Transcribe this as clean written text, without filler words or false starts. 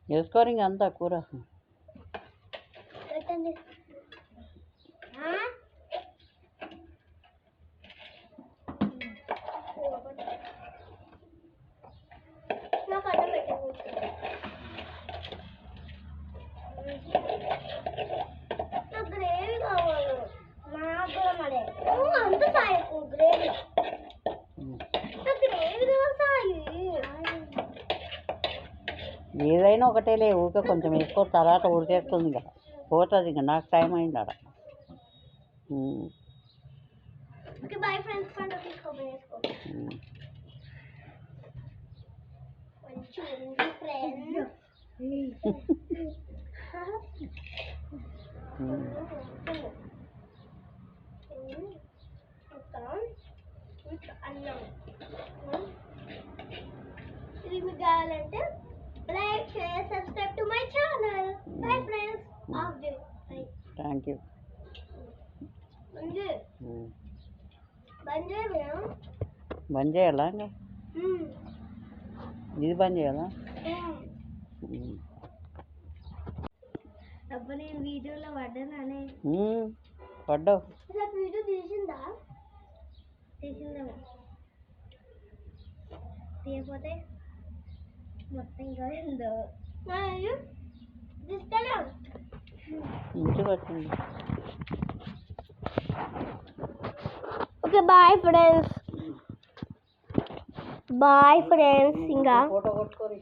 వేసుకోరు ఇంక అంతా కూర. గ్రేవీ కావాలి అంత సాయకు గ్రేవీ ఏదైనా ఒకటేలే, ఊరికే కొంచెం ఎక్కువ తర్వాత ఉడికేస్తుంది కదా, పోతుంది ఇంకా. నాకు టైం అయింది అక్కడ. బాయ్ ఫ్రెండ్స్, పండుగ తీసుకో మంచి ఉంది ఫ్రెండ్స్. అన్నం ఇది మీకు కావాలంటే like share subscribe to my channel. Bye friends. Thank you. బంద్ చేయాలా ఇంకా? ఇది బంద్ చేయాలా? అప్పుడు నేను వీడియోలో పడ్డానే. పడ్డావు. వీడియో తీసిందా? తీసిందేమో. తీయకపోతే మొత్తం ఇంకా ఉందో తీస్తాడా? ఇంటికి వచ్చింది. Okay boyfriends. Boyfriends. ఇంకా ఫోటో కొట్టుకోరు.